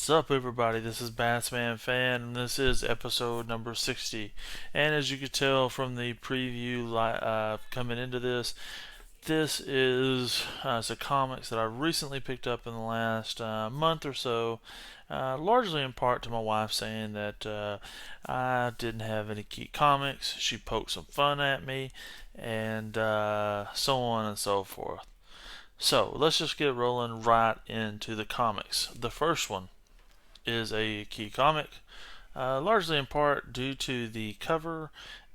What's up, everybody? This is Batsman Fan, and this is episode number 60. And as you could tell from the preview coming into this, this is some comics that I recently picked up in the last month or so, largely in part to my wife saying that I didn't have any key comics. She poked some fun at me, and so on and so forth. So let's just get rolling right into the comics. The first one is a key comic, largely in part due to the cover,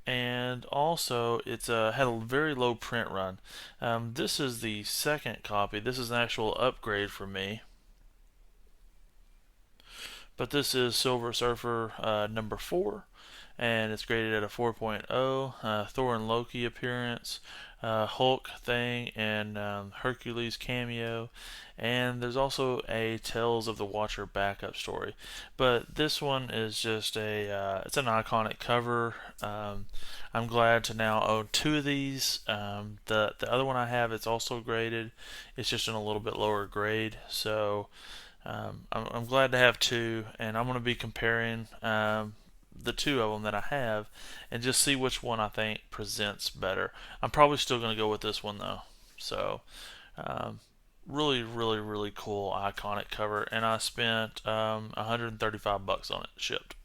and also it's had a very low print run. This is the second copy. This is an actual upgrade for me. But this is Silver Surfer number 4, and it's graded at a 4.0. Thor and Loki appearance, Hulk thing, and Hercules cameo, and there's also a Tales of the Watcher backup story. But this one is just it's an iconic cover. I'm glad to now own two of these. The other one I have, it's also graded. It's just in a little bit lower grade, so. I'm glad to have two, and I'm going to be comparing the two of them that I have and just see which one I think presents better. I'm probably still going to go with this one though. So, really, really, really cool, iconic cover, and I spent 135 bucks on it shipped.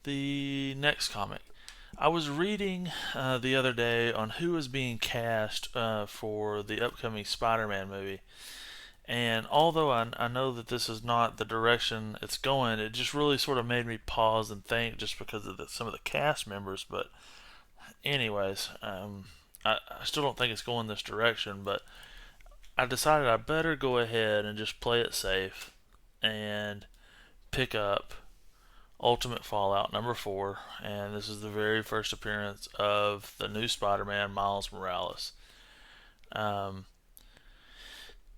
The next comic. I was reading the other day on who is being cast for the upcoming Spider-Man movie. And although I know that this is not the direction it's going, it just really sort of made me pause and think just because of some of the cast members. But, anyways, I still don't think it's going this direction, but I decided I better go ahead and just play it safe and pick up Ultimate Fallout number 4. And this is the very first appearance of the new Spider Man, Miles Morales.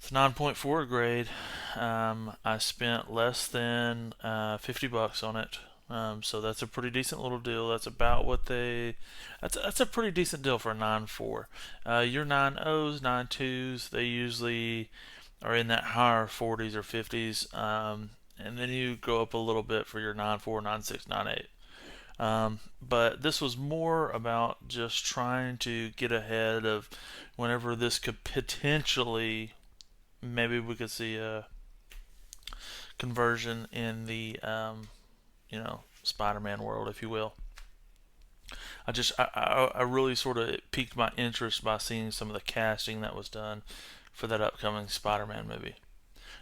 It's 9.4 grade. I spent less than 50 bucks on it. So that's a pretty decent little deal. That's about what they. That's a pretty decent deal for a 9.4. Your 9.0s, 9.2s, they usually are in that higher 40s or 50s. And then you go up a little bit for your 9.4, 9.6, 9.8. But this was more about just trying to get ahead of whenever this could potentially, maybe we could see a conversion in the Spider-Man world, if you will. I really sort of piqued my interest by seeing some of the casting that was done for that upcoming Spider-Man movie.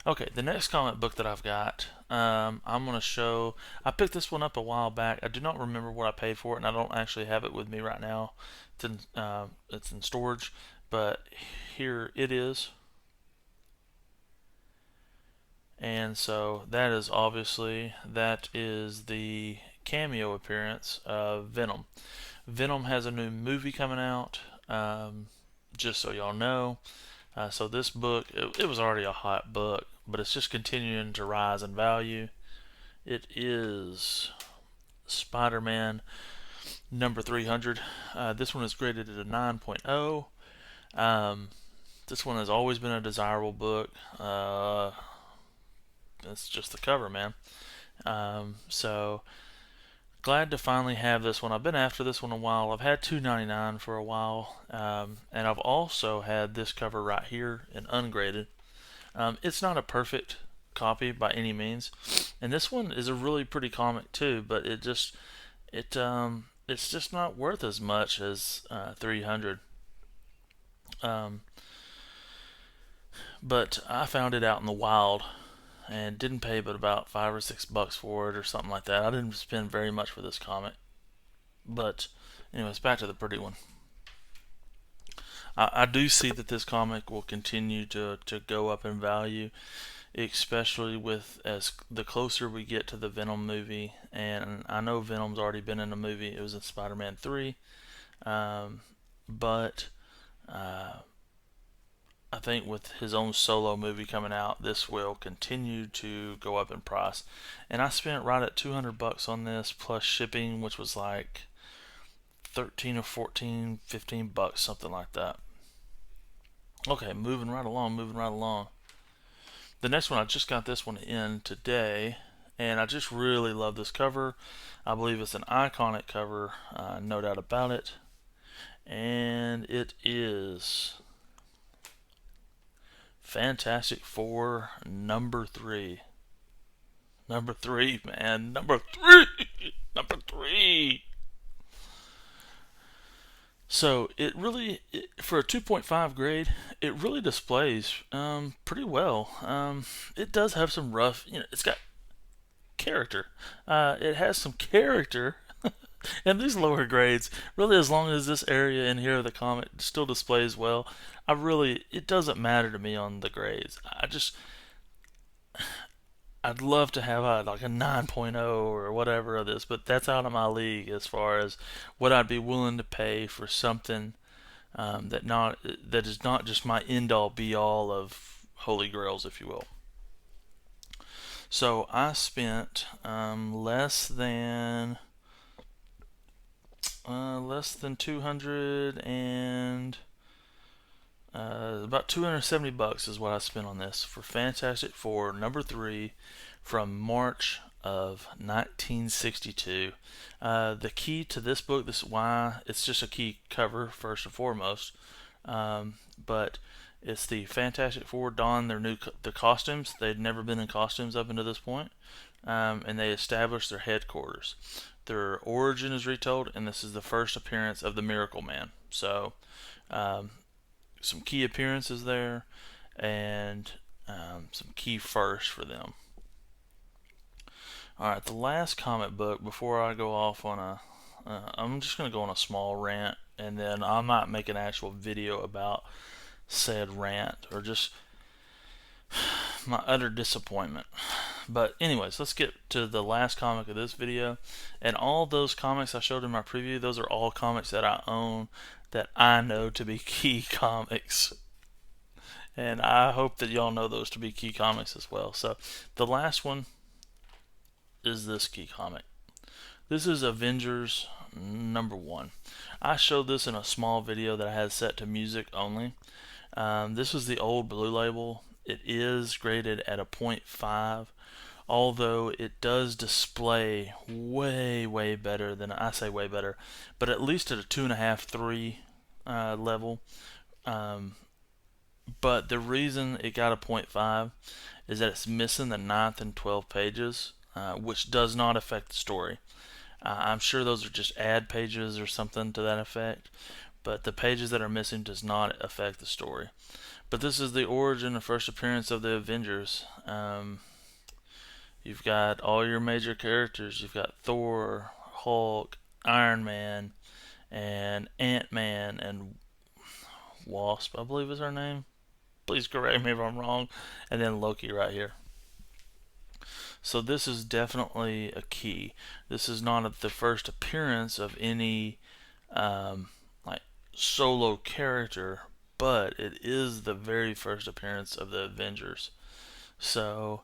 Okay, the next comic book that I've got, I'm going to show. I picked this one up a while back. I do not remember what I paid for it, and I don't actually have it with me right now. It's in storage, but here it is. And so that is the cameo appearance of Venom. Venom has a new movie coming out. Just so y'all know. So this book, it was already a hot book, but it's just continuing to rise in value. It is Spider-Man number 300. This one is graded at a 9.0. This one has always been a desirable book. It's just the cover, man. So glad to finally have this one. I've been after this one a while. I've had 299 for a while, and I've also had this cover right here in ungraded. It's not a perfect copy by any means, and this one is a really pretty comic too. But it's just not worth as much as 300. But I found it out in the wild and didn't pay but about $5 or $6 for it or something like that. I didn't spend very much for this comic. But anyways, back to the pretty one. I do see that this comic will continue to go up in value, especially with as the closer we get to the Venom movie. And I know Venom's already been in a movie. It was in Spider-Man 3. But I think with his own solo movie coming out, this will continue to go up in price. And I spent right at 200 bucks on this plus shipping, which was like 13 or 14, 15 bucks, something like that. Okay, moving right along. The next one, I just got this one in today, and I just really love this cover. I believe it's an iconic cover, no doubt about it. And it is Fantastic Four number 3. Number 3, man. Number 3! Number 3! So for a 2.5 grade, it really displays pretty well. It does have some rough, it's got character. It has some character. And these lower grades, really, as long as this area in here of the comic still displays well, it doesn't matter to me on the grades. I'd love to have like a 9.0 or whatever of this, but that's out of my league as far as what I'd be willing to pay for something that is not just my end all be all of holy grails, if you will. So I spent less than 200 and about 270 bucks is what I spent on this for Fantastic Four number 3 from March of 1962. The key to this book, this is why it's just a key cover first and foremost, but it's the Fantastic Four don the costumes. They'd never been in costumes up until this point, and they established their headquarters. Their origin is retold, and this is the first appearance of the Miracle Man. So, some key appearances there, and some key firsts for them. Alright, the last comic book before I go off on I'm just going to go on a small rant, and then I might make an actual video about said rant, or just my utter disappointment. But anyways, let's get to the last comic of this video. And all those comics I showed in my preview, those are all comics that I own that I know to be key comics. And I hope that y'all know those to be key comics as well. So the last one is this key comic. This is Avengers number 1. I showed this in a small video that I had set to music only. This was the old Blue Label. It is graded at a 0.5, although it does display way better than, I say way better, but at least at a 2.5, 3 level. But the reason it got a 0.5 is that it's missing the 9th and 12th pages, which does not affect the story. I'm sure those are just ad pages or something to that effect, but the pages that are missing does not affect the story. But this is the origin and first appearance of the Avengers. You've got all your major characters. You've got Thor, Hulk, Iron Man, and Ant-Man, and Wasp, I believe is her name. Please correct me if I'm wrong. And then Loki right here. So this is definitely a key. This is not the first appearance of any like solo character, but it is the very first appearance of the Avengers. So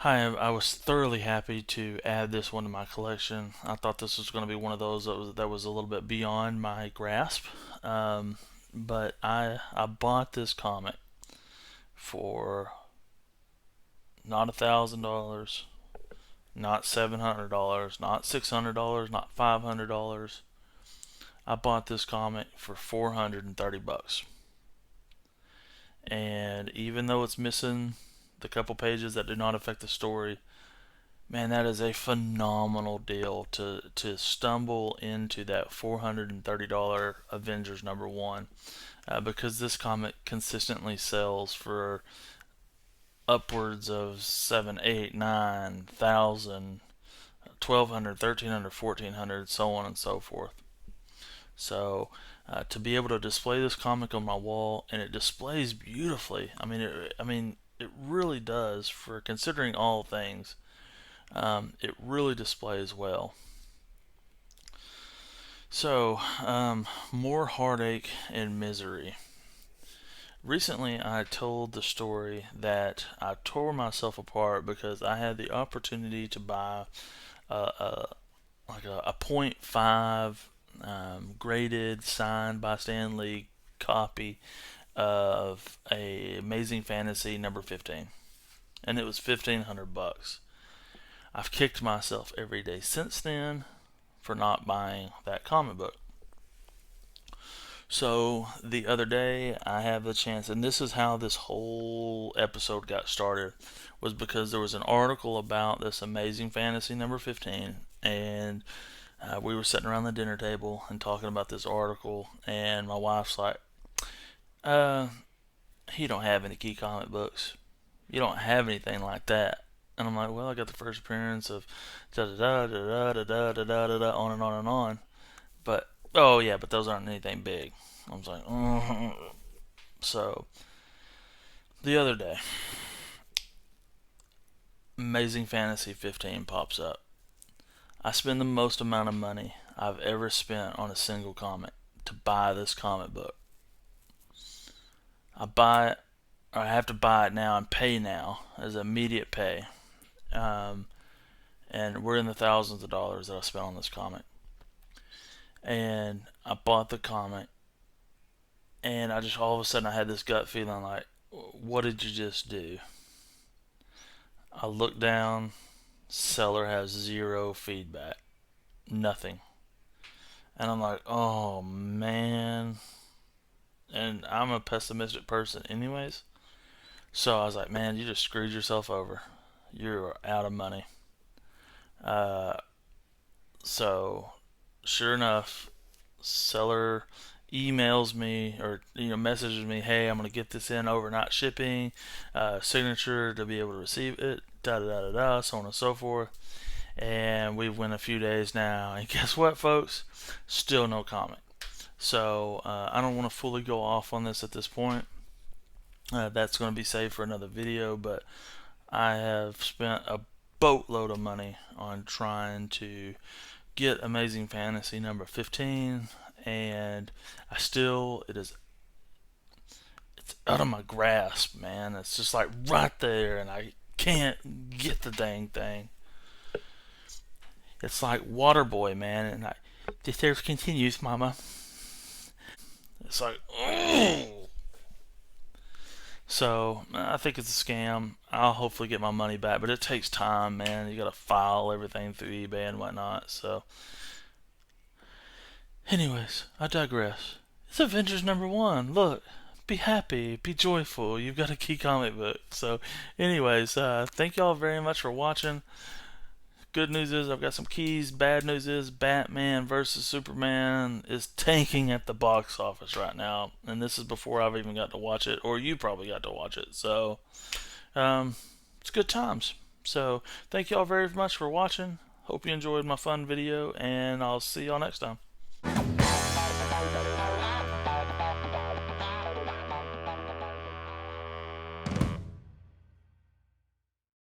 I was thoroughly happy to add this one to my collection. I thought this was going to be one of those that was a little bit beyond my grasp, but I bought this comic for not $1,000, not $700, not $600, not $500. I bought this comic for 430 bucks. And even though it's missing the couple pages that do not affect the story, man, that is a phenomenal deal to stumble into that $430 Avengers number 1, because this comic consistently sells for upwards of 7, 8, 9,000, 1,200, 1,300, 1,400, so on and so forth. So to be able to display this comic on my wall, and it displays beautifully. I mean, it really does, for considering all things. It really displays well. So, more heartache and misery. Recently, I told the story that I tore myself apart because I had the opportunity to buy like a .5 graded, signed by Stan Lee copy of a Amazing Fantasy number 15, and it was $1,500. I've kicked myself every day since then for not buying that comic book. So the other day, I have the chance, and this is how this whole episode got started, was because there was an article about this Amazing Fantasy number 15, and we were sitting around the dinner table and talking about this article, and my wife's like, uh, "You don't have any key comic books. You don't have anything like that." And I'm like, "Well, I got the first appearance of da da da da da da da da da da on and on and on." But oh yeah, but those aren't anything big. I was like, so the other day, Amazing Fantasy 15 pops up. I spend the most amount of money I've ever spent on a single comic to buy this comic book. I buy it, or I have to buy it now and pay now as immediate pay. Um, and we're in the thousands of dollars that I spent on this comic. And I bought the comic, and I just all of a sudden I had this gut feeling like, what did you just do? I look down, seller has zero feedback, nothing. And I'm like, oh man. And I'm a pessimistic person, anyways. So I was like, man, you just screwed yourself over. You're out of money. Uh, so, sure enough, seller emails me or messages me, hey, I'm gonna get this in overnight shipping, signature to be able to receive it, da da da da da, so on and so forth. And we've went a few days now, and guess what, folks? Still no comment. So I don't want to fully go off on this at this point. That's going to be saved for another video, but I have spent a boatload of money on trying to get Amazing Fantasy number 15, and it's out of my grasp, man. It's just like right there, and I can't get the dang thing. It's like Waterboy, man, and the series continues, mama. It's like, oh. So I think it's a scam. I'll hopefully get my money back, but it takes time, man. You gotta file everything through eBay and whatnot. So, anyways, I digress. It's Avengers number 1. Look, be happy, be joyful. You've got a key comic book. So, anyways, thank y'all very much for watching. Good news is I've got some keys. Bad news is Batman versus Superman is tanking at the box office right now, and this is before I've even got to watch it, or you probably got to watch it. So, it's good times. So, thank y'all very much for watching. Hope you enjoyed my fun video, and I'll see y'all next time.